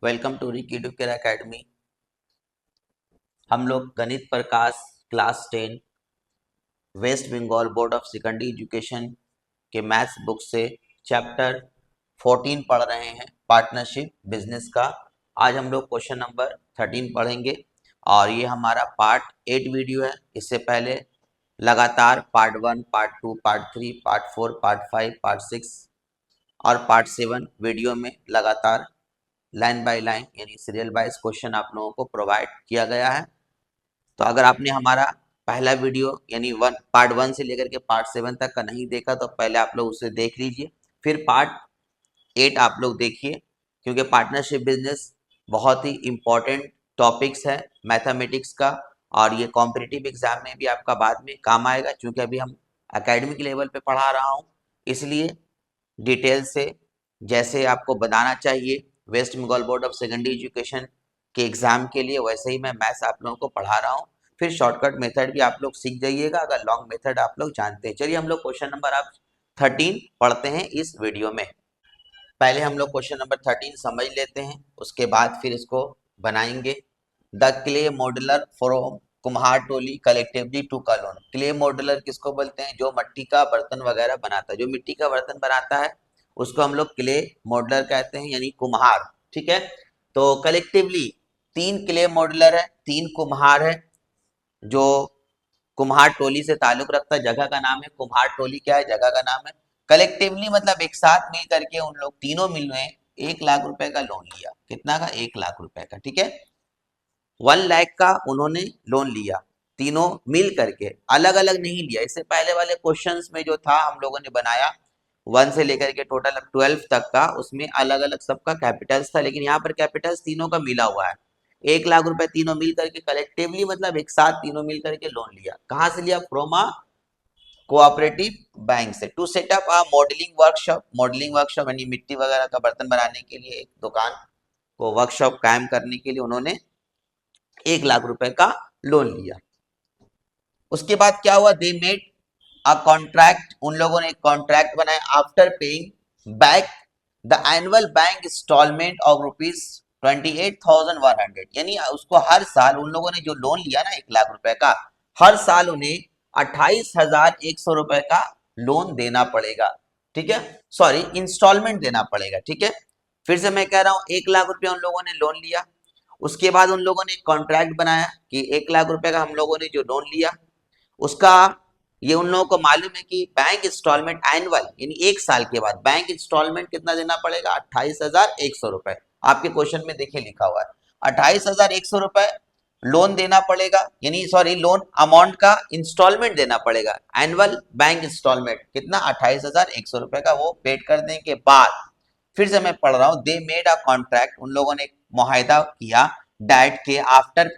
Welcome to Ricky Ducker academy. हम लोग Ganit Prakash class 10 West Bengal board of secondary education के maths book से chapter 14 पढ़ रहे हैं, पार्टनरशिप बिजनेस का। आज हम लोग क्वेश्चन नंबर 13 पढ़ेंगे और ये हमारा पार्ट 8 वीडियो है। इससे पहले लगातार part 1, part 2, part 3, part 4, part 5, part 6 और पार्ट 7 वीडियो में लगातार लाइन बाय लाइन यानी सीरियल वाइज क्वेश्चन आप लोगों को प्रोवाइड किया गया है। तो अगर आपने हमारा पहला वीडियो यानी पार्ट 1 से लेकर के पार्ट 7 तक का नहीं देखा तो पहले आप लोग उसे देख लीजिए, फिर पार्ट 8 आप लोग देखिए, क्योंकि पार्टनरशिप बिजनेस बहुत ही इम्पोर्टेंट टॉपिक्स है मैथमेटिक्स का और ये कॉम्पिटिटिव एग्जाम में भी आपका बाद में काम आएगा। क्योंकि अभी हम एकेडमिक लेवल पे पढ़ा रहा हूँ, इसलिए डिटेल से जैसे आपको बनाना चाहिए West Bengal board of secondary education के एग्जाम के लिए, वैसे ही मैं मैथ्स आप लोगों को पढ़ा रहा हूँ। फिर शॉर्टकट मेथड भी आप लोग सीख जाइएगा अगर लॉन्ग मेथड आप लोग जानते हैं। चलिए हम लोग क्वेश्चन नंबर आप 13 पढ़ते हैं इस वीडियो में। पहले हम लोग क्वेश्चन नंबर 13 समझ लेते हैं, उसके बाद फिर इसको बनाएंगे। The clay modeller from Kumhar Toli collectively to कलोन। क्ले मॉडलर किसको बोलते हैं? जो मिट्टी का बर्तन वगैरह बनाता है, जो मिट्टी का बर्तन बनाता है उसको हम लोग क्ले मॉडलर कहते हैं, यानी कुम्हार। ठीक है, तो कलेक्टिवली 3 क्ले मॉडलर है, 3 कुम्हार है जो कुम्हार टोली से ताल्लुक रखता है। जगह का नाम है कुम्हार टोली। क्या है? जगह का नाम है। कलेक्टिवली मतलब एक साथ मिल करके उन लोग तीनों मिल में 1 लाख रुपए का लोन लिया। कितना का? 1 लाख रुपए का। ठीक है, 1 लाख का उन्होंने लोन लिया, तीनों मिल करके, अलग अलग नहीं लिया। इससे पहले वाले क्वेश्चंस में जो था हम लोगों ने बनाया 1 से लेकर के टोटल 12 तक का, उसमें अलग अलग सबका कैपिटल्स था, लेकिन यहाँ पर कैपिटल्स तीनों का मिला हुआ है। 1 लाख रुपए तीनों मिल करके कलेक्टिवली मतलब एक साथ तीनों मिल करके लोन लिया। कहाँ से लिया? फ्रॉम अ कोऑपरेटिव बैंक से। To set up a modelling workshop. Modelling workshop यानी मिट्टी वगैरह का बर्तन बनाने के लिए एक दुकान को वर्कशॉप कायम करने के लिए उन्होंने 1 लाख रुपए का लोन लिया। उसके बाद क्या हुआ? They made a contract. उन लोगों ने एक कॉन्ट्रैक्ट बनाया। After paying back the annual bank instalment of ₹28,100, यानी उसको हर साल उन लोगों ने जो लोन लिया ना 1 लाख रुपए का, हर साल उन्हें 28,100 रुपए का लोन देना पड़ेगा। ठीक है, सॉरी इंस्टॉलमेंट देना पड़ेगा। ठीक है, फिर से मैं कह रहा हूं 1 लाख रुपया उन लोगों ने लोन लिया। उसके बाद उन लोगों ने एक कॉन्ट्रैक्ट बनाया कि 1 लाख रुपए का हम लोगों ने जो लोन लिया उसका, ये उन लोगों को मालूम है कि बैंक इंस्टॉलमेंट एनुअल यानी 1 साल के बाद बैंक इंस्टॉलमेंट कितना देना पड़ेगा? 28,100 रुपए। आपके क्वेश्चन में देखिए लिखा हुआ है 28,100 रुपए लोन देना पड़ेगा, यानी सॉरी लोन अमाउंट का इंस्टॉलमेंट देना पड़ेगा। एनुअल बैंक इंस्टॉलमेंट कितना? 28,100 रुपए का। वो पेड करने के बाद फिर से मैं पढ़ रहा हूं, दे मेड अ कॉन्ट्रैक्ट, उन लोगों ने मुआहदा किया, डैट के after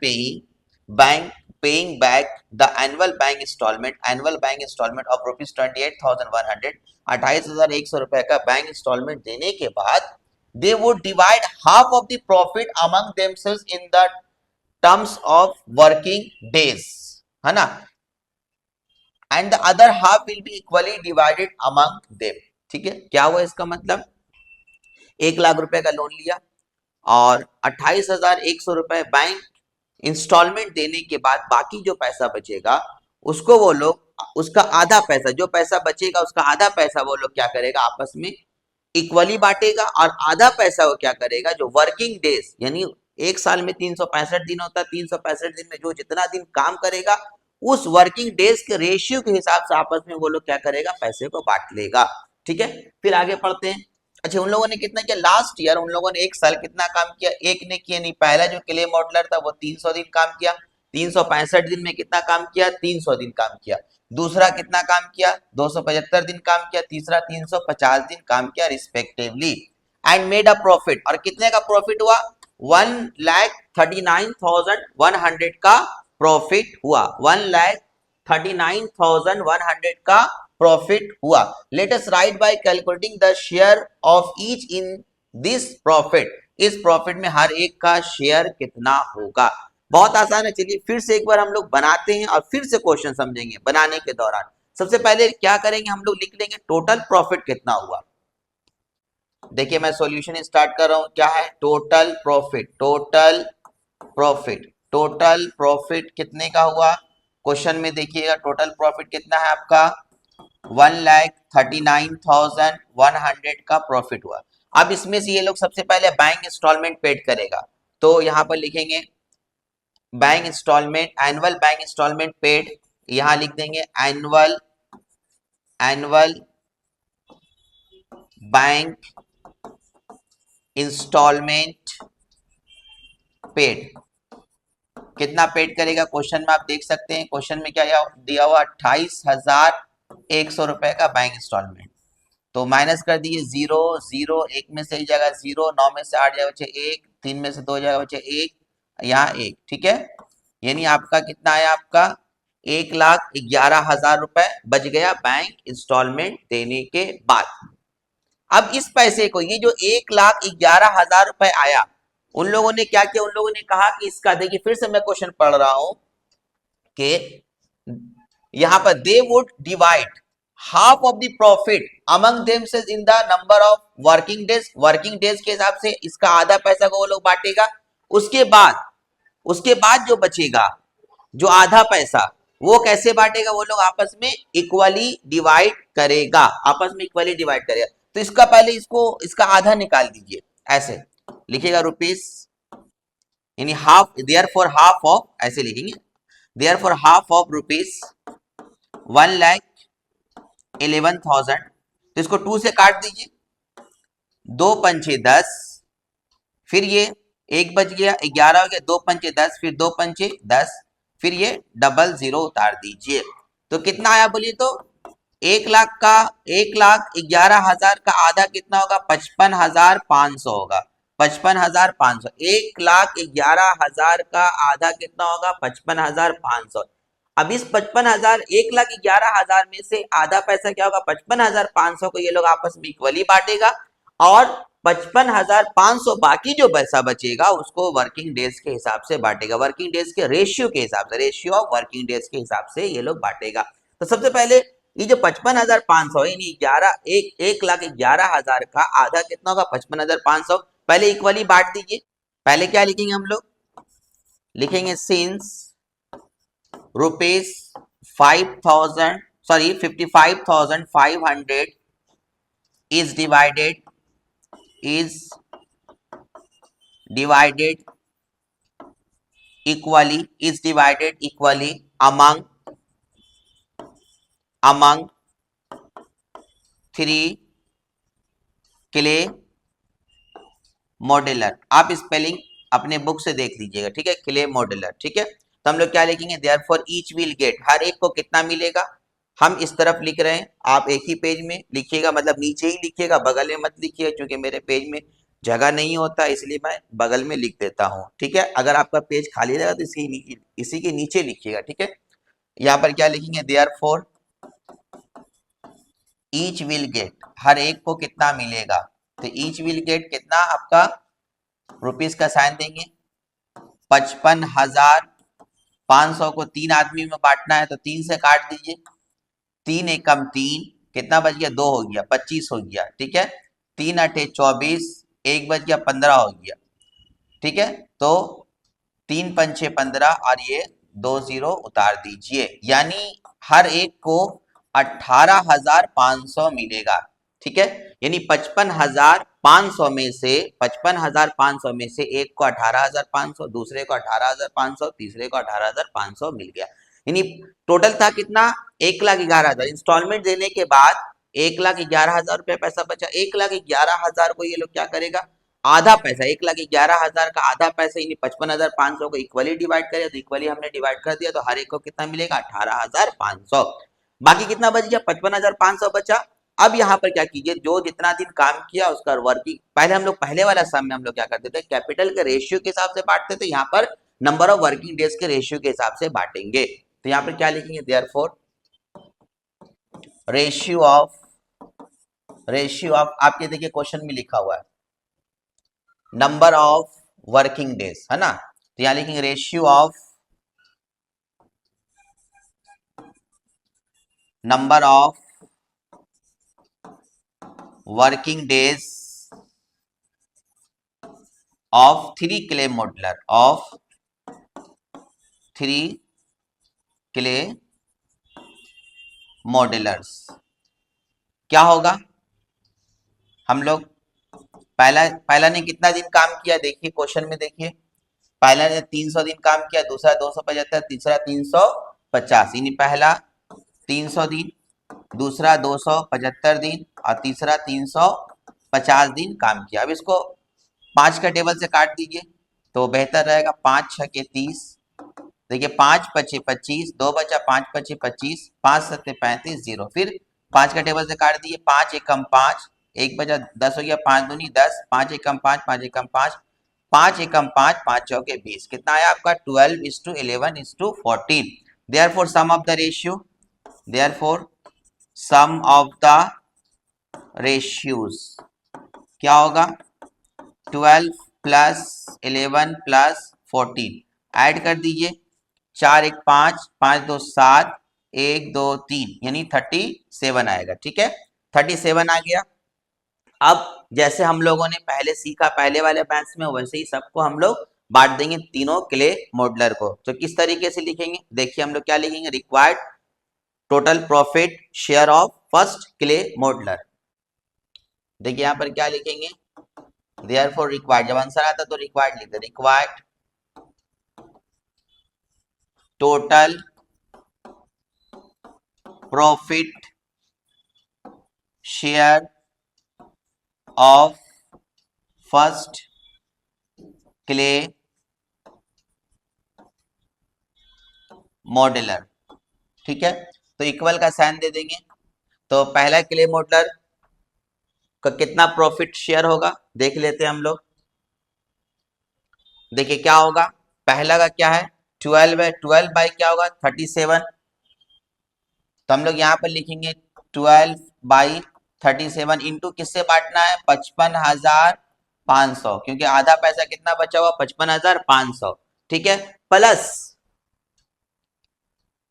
bank paying back the annual bank instalment of ₹28,100, 28,100 रुपए का बैंक इंस्टॉलमेंट देने के बाद they would divide half of the profit among themselves in the terms of working days, है ना, and the other half will be equally divided among them. ठीक है, क्या हुआ इसका मतलब? 1 लाख रुपए का लोन लिया और 28,100 रुपए बैंक इंस्टॉलमेंट देने के बाद बाकी जो पैसा बचेगा उसको वो लोग, उसका आधा पैसा, जो पैसा बचेगा उसका आधा पैसा वो लोग क्या करेगा? आपस में इक्वली बांटेगा। और आधा पैसा वो क्या करेगा? जो वर्किंग डेज यानी एक साल में 365 दिन होता है, 365 दिन में जो जितना दिन काम करेगा उस वर्किंग डेज के रेशियो के हिसाब से आपस में वो लोग क्या करेगा? पैसे को बांट लेगा। ठीक है, फिर आगे पढ़ते हैं। अच्छा, उन लोगों ने कितना किया? लास्ट ईयर उन लोगों ने एक साल कितना काम किया? एक ने किया नहीं। पहला जो क्ले मॉडलर था वो 300 दिन काम किया, 365 दिन में कितना काम किया? 300 दिन काम किया। दूसरा कितना काम किया? 275 दिन काम किया। तीसरा 350 दिन काम किया respectively, and made a profit. और कितने का प्रॉफिट हुआ? 1,39,100 का प्रॉफिट हुआ। 1,39,100 का प्रॉफिट हुआ। Let us right bye calculating the share of each in this profit. इस प्रॉफिट में हर एक का शेयर कितना होगा? बहुत आसान है। चलिए फिर से एक बार हम लोग बनाते हैं और फिर से क्वेश्चन समझेंगे। बनाने के दौरान सबसे पहले क्या करेंगे? हम लोग लिख लेंगे टोटल प्रॉफिट कितना हुआ। देखिए मैं सॉल्यूशन स्टार्ट कर रहा हूं, क्या है total profit, total profit, total profit कितने का हुआ क्वेश्चन में देखिएगा, टोटल प्रॉफिट कितना है आपका 1,39,100 का प्रॉफिट हुआ। अब इसमें से ये लोग सबसे पहले बैंक इंस्टॉलमेंट पेड करेगा, तो यहां पर लिखेंगे bank instalment, annual bank instalment paid, यहां लिख देंगे annual, annual bank instalment paid, कितना पेड करेगा क्वेश्चन में आप देख सकते हैं, क्वेश्चन में क्या दिया हुआ 28,100 रुपए का बैंक इंस्टॉलमेंट। तो माइनस कर दिए, जीरो जीरो, एक में से एक जगह जीरो, 9 में से 8 जगह बचे एक, 3 में से 2 जगह बचे एक, यहाँ एक, ठीक है। यानी आपका कितना आया, आपका 1,11,000 रुपए बच गया बैंक इंस्टॉलमेंट देने के बाद। अब इस पैसे को, ये जो 1,11,000 रुपए आया, उन लोगों ने क्या किया, उन लोगों ने कहा कि इसका, देखिए फिर से मैं क्वेश्चन पढ़ रहा हूं कि यहां पर दे would divide half of the profit among themselves in the number of working days, working days के हिसाब से इसका आधा पैसा को वो लोग बांटेगा। उसके बाद जो बचेगा, जो आधा पैसा, वो कैसे बांटेगा, वो लोग आपस में इक्वली डिवाइड करेगा, आपस में इक्वली डिवाइड करेगा। तो इसका पहले इसका आधा निकाल दीजिए, ऐसे लिखेगा रुपीस, यानी half, therefore half of, ऐसे लिखेंगे therefore half of rupees 1,11,000, तो इसको 2 से काट दीजिए, 2 पंचे 10, फिर ये एक बच गया, 11 हो गया, 2 पंचे 10, फिर 2 पंचे 10, फिर ये डबल जीरो उतार दीजिए। तो कितना आया बोलिए, तो 1,11,000 का आधा कितना होगा, 55,500 होगा, 55,500, 1,11,000 का आधा कितना होगा 55,500। अब इस 55,000, 1,11,000 में से आधा पैसा क्या होगा 55,500 को ये लोग आपस में इक्वली बांटेगा, और 55,500 बाकी जो पैसा बचेगा उसको वर्किंग डेज के हिसाब से बांटेगा, वर्किंग डेज के रेशियो के हिसाब से, रेशियो ऑफ वर्किंग डेज के हिसाब से ये लोग बांटेगा। तो सबसे पहले ये जो 55,500 है, यानी 1,11,000 का आधा कितना होगा 55,500, पहले इक्वली बांट दीजिए। पहले क्या लिखेंगे हम लोग, लिखेंगे since rupees 5,000, sorry 55,500 is divided equally among three clay modular. आप स्पेलिंग अपने बुक से देख लीजिएगा, ठीक है, क्ले मॉड्यूलर, ठीक है। तो हम लोग क्या लिखेंगे, देयरफॉर ईच विल गेट, हर एक को कितना मिलेगा, हम इस तरफ लिख रहे हैं, आप एक ही पेज में लिखिएगा, मतलब नीचे ही लिखिएगा, बगल में मत लिखिएगा, क्योंकि मेरे पेज में जगह नहीं होता, इसलिए मैं बगल में लिख देता हूँ, ठीक है। अगर आपका पेज खाली रहेगा तो इसी के नीचे लिखिएगा, ठीक है। यहाँ पर क्या लिखेंगे, देयरफॉर ईच विल गेट, हर एक को कितना मिलेगा, तो ईच विल गेट कितना आपका, रुपीस का साइन देंगे, 55,500 को 3 आदमी में बांटना है, तो 3 से काट दीजिए, 3 एकम 3, कितना बच गया, 2 हो गया, 25 हो गया, ठीक है, 3 अठे 24, एक बच गया 15 हो गया, ठीक है। तो 3 पंचे 15 और ये 2 जीरो उतार दीजिए, यानी हर एक को 18,500 मिलेगा, ठीक है। यानी 55,500 में से, 55,500 में से एक को 18,500, दूसरे को 18,500, तीसरे को 18,500 मिल गया। यानी टोटल था कितना 1,11,000, इंस्टॉलमेंट देने के बाद 1,11,000 रुपया पैसा बचा। 1,11,000 को ये लोग क्या करेगा, आधा पैसा, 1,11,000 का आधा पैसा यानी 55,500 को इक्वली डिवाइड करें, तो इक्वली हमने डिवाइड कर दिया, तो हर एक को कितना मिलेगा 18,500। बाकी कितना बच गया 55,500 बचा। अब यहाँ पर क्या कीजिए, जो जितना दिन काम किया उसका वर्किंग, पहले हम लोग पहले वाला सम में हम लोग क्या करते थे, कैपिटल के रेशियो के हिसाब से बांटते थे, यहाँ पर नंबर ऑफ वर्किंग डेज के रेशियो के हिसाब से बांटेंगे। तो यहाँ पर क्या लिखेंगे, देयरफॉर रेशियो ऑफ आपके देखिए क्वेश्चन में लिखा हुआ है नंबर ऑफ वर्किंग डेज, है ना, तो यहां लिखेंगे ratio of number of working days of three clay modeller, of three clay modellers क्या होगा? हम लोग पहला पहला ने कितना दिन काम किया, देखिए क्वेश्चन में देखिए, पहला ने 300 दिन काम किया, दूसरा 275, तीसरा 350, यानी पहला 300 दिन, दूसरा 275 दिन और तीसरा 350 दिन काम किया। अब इसको 5 का टेबल से काट दीजिए तो बेहतर रहेगा। 5 छः के 30, देखिए 5 पचे 25, 2 बचा, 5 पचे 25, 5 सत्ते 35, 0। फिर 5 का टेबल से काट दिए, 5 एकम 5, 1 बचा, 10 हो गया, 5 दूनी 10, 5 एकम 5, 5 एकम 5, 5 एकम 5, 5 चौके 20, कितना आया आपका 12:11:14। Therefore sum of the ratio, therefore sum of the ratios क्या होगा? 12 प्लस 11 प्लस 14 ऐड कर दीजिए, 4 1 5, 5 2 7, 1 2 3, यानी 37 आएगा। ठीक है, 37 आ गया। अब जैसे हम लोगों ने पहले सीखा पहले वाले बैच में, वैसे ही सबको हम लोग बांट देंगे तीनों क्ले मॉडलर को। तो किस तरीके से लिखेंगे, देखिए हम लोग क्या लिखेंगे, required total profit share of first clay modeller. देखिए यहां पर क्या लिखेंगे, देयरफॉर रिक्वायर्ड, जब आंसर आता तो रिक्वायर्ड लिखते, required total profit share of first clay modeller. ठीक है, तो इक्वल का साइन दे देंगे। तो पहला क्ले मॉडलर का कितना प्रॉफिट शेयर होगा देख लेते हैं हम लोग। देखिए क्या होगा, पहला का क्या है 12 है, 12 बाई क्या होगा 37, तो हम लोग यहाँ पर लिखेंगे 12 बाई 37 इंटू किससे बांटना है 55,500, क्योंकि आधा पैसा कितना बचा हुआ 55,500। ठीक है, प्लस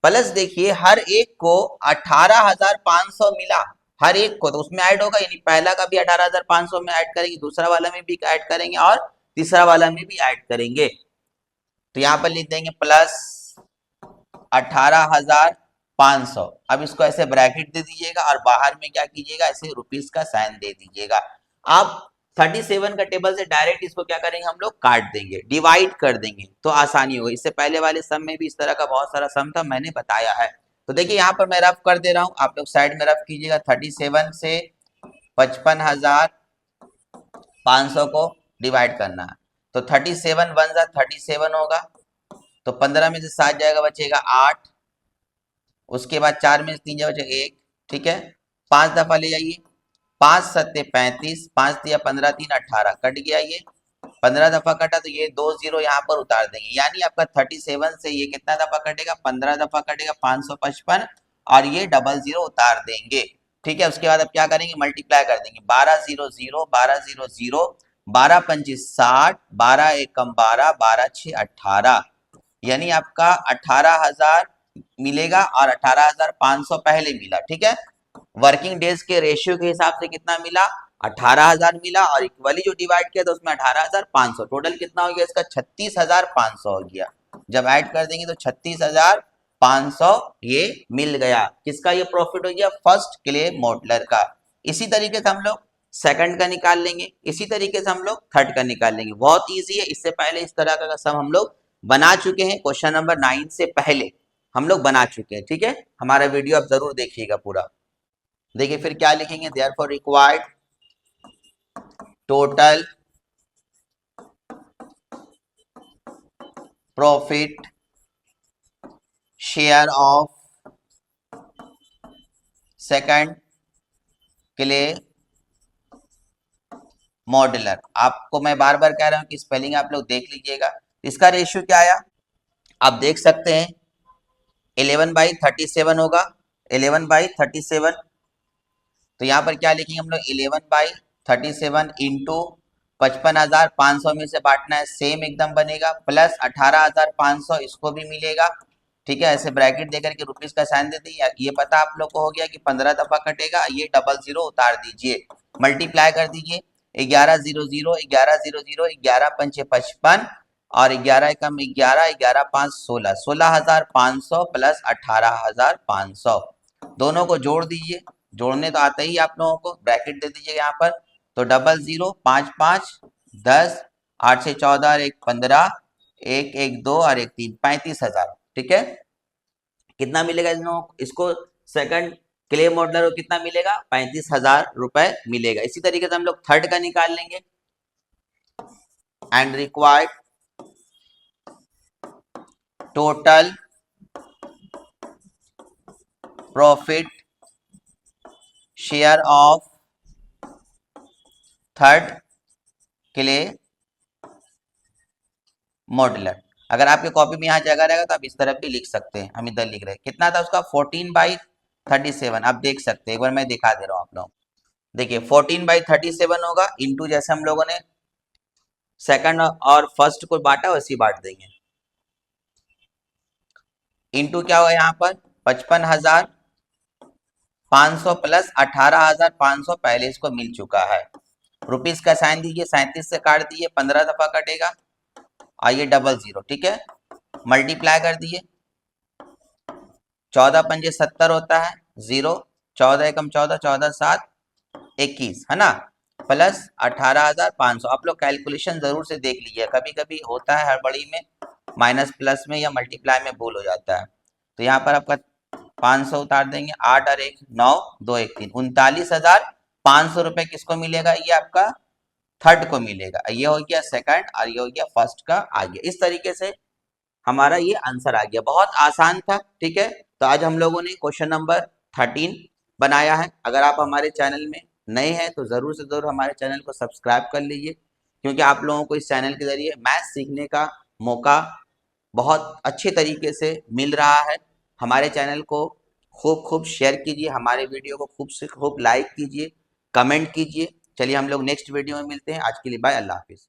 प्लस देखिए हर एक को 18,500 मिला, हर एक को, तो उसमें ऐड होगा, यानी पहला का भी 18,500 में ऐड करेंगे, दूसरा वाला में भी ऐड करेंगे और तीसरा वाला में भी ऐड करेंगे। तो यहाँ पर लिख देंगे प्लस 18,500। अब इसको ऐसे ब्रैकेट दे दीजिएगा और बाहर में क्या कीजिएगा, ऐसे रुपीस का साइन दे दीजिएगा। अब 37 का टेबल से डायरेक्ट इसको क्या करेंगे, हम लोग काट देंगे, डिवाइड कर देंगे तो आसानी होगी। इससे पहले वाले सम में भी इस तरह का बहुत सारा सम था, मैंने बताया है। तो देखिए यहाँ पर मैं रफ कर दे रहा हूँ, आप लोग साइड में रफ कीजिएगा। 37 से 55,500 को डिवाइड करना है, तो 37 वन जा 37 होगा, तो 15 में से 7 जाएगा, बचेगा 8, उसके बाद 4 में से 3 जाएगा, बचेगा 1। ठीक है, 5 दफा ले जाइए, 5 सत्ते 35, 5 दिया 15, 3 18, कट गया, ये 15 दफा कटा, तो ये 2 0 यहाँ पर उतार देंगे, यानी आपका 37 से ये कितना दफा कटेगा 15 दफा कटेगा 555, और ये 00 उतार देंगे। ठीक है, उसके बाद अब क्या करेंगे, मल्टीप्लाई कर देंगे, 12 0 0, 12 0 0, 12 पंची 60, 12 एकम 12, 12 6 18, यानी आपका 18,000 मिलेगा और 18,500 पहले मिला। ठीक है, वर्किंग डेज के रेशियो के हिसाब से कितना मिला 18,000 मिला, और इक्वली जो डिवाइड किया तो उसमें 18,500, टोटल कितना हो गया इसका 36,500 हो गया। जब ऐड कर देंगे तो 36,500 ये मिल गया। किसका ये प्रॉफिट हो गया, फर्स्ट क्ले मॉडलर का। इसी तरीके से हम लोग सेकंड का निकाल लेंगे, इसी तरीके से हम लोग थर्ड का निकाल लेंगे, बहुत इजी है। इससे पहले इस तरह का सम हम लोग बना चुके हैं, क्वेश्चन नंबर 9 से पहले हम लोग बना चुके हैं। ठीक है, हमारा वीडियो आप जरूर देखिएगा पूरा। देखिए फिर क्या लिखेंगे, therefore required total profit share of second clay modeller. आपको मैं बार बार कह रहा हूं कि स्पेलिंग आप लोग देख लीजिएगा। इसका रेशियो क्या आया आप देख सकते हैं, 11/37 होगा, 11/37। तो यहाँ पर क्या लिखेंगे हम लोग, 11/37 इंटू 55,500 में से बांटना है, सेम एकदम बनेगा, प्लस 18,500 इसको भी मिलेगा। ठीक है, ऐसे ब्रैकेट देकर के रुपीस का साइन दे दिए। ये पता आप लोग को हो गया कि 15 दफा कटेगा, ये 00 उतार दीजिए, मल्टीप्लाई कर दीजिए, 1100, 1100, 11×5 = 55 और 11 11, 5 16, 16,500 प्लस 18,500 दोनों को जोड़ दीजिए। जोड़ने तो आता ही आप लोगों को, ब्रैकेट दे दीजिए यहाँ पर। तो 00, 5 5 10, 8 से 14 और 1 15, 1 1 2 और 1 3, 35,000। ठीक है, कितना मिलेगा इन लोगों को? इसको सेकंड क्ले मॉडलर को कितना मिलेगा? 35,000 रुपए मिलेगा। इसी तरीके से हम लोग थर्ड का निकाल लेंगे। And required total profit share of third clay modeller. अगर आपके कॉपी में यहाँ जगह रहेगा तो आप इस तरफ भी लिख सकते हैं। हम इधर लिख रहे हैं। कितना था उसका? 14/37। आप देख सकते हैं, एक बार मैं दिखा दे रहा हूँ आप लोग। देखिए 14/37 होगा, इंटू जैसे हम लोगों ने सेकंड और फर्स्ट को बांटा वैसे बांट देंगे। इंटू क्या होगा यहाँ पर? 55,500 प्लस 18,500 पहले इसको मिल चुका है। रुपीस का साइन दीजिए, 37 से काट दीजिए, 15 दफा कटेगा। आइए 00, ठीक है, मल्टीप्लाई कर दिए। 14 पंजे 70 होता है, 0, 14 एकम 14, 14 7 21, है ना, प्लस 18,500। आप लोग कैलकुलेशन जरूर से देख लीजिए, कभी कभी होता है हड़बड़ी में माइनस प्लस में या मल्टीप्लाई में भूल हो जाता है। तो यहाँ पर आपका 500 उतार देंगे, 8 और 1 9, 2 1 3, 39,500 रुपए किसको मिलेगा? ये आपका थर्ड को मिलेगा। ये हो गया सेकंड और ये हो गया फर्स्ट का आ गया। इस तरीके से हमारा ये आंसर आ गया। बहुत आसान था। ठीक है, तो आज हम लोगों ने क्वेश्चन नंबर 13 बनाया है। अगर आप हमारे चैनल में नए हैं तो जरूर से जरूर हमारे चैनल को सब्सक्राइब कर लीजिए, क्योंकि आप लोगों को इस चैनल के जरिए मैथ्स सीखने का मौका बहुत अच्छे तरीके से मिल रहा है। हमारे चैनल को खूब खूब शेयर कीजिए, हमारे वीडियो को खूब से खूब लाइक कीजिए, कमेंट कीजिए। चलिए हम लोग नेक्स्ट वीडियो में मिलते हैं। आज के लिए बाय, अल्लाह हाफिज।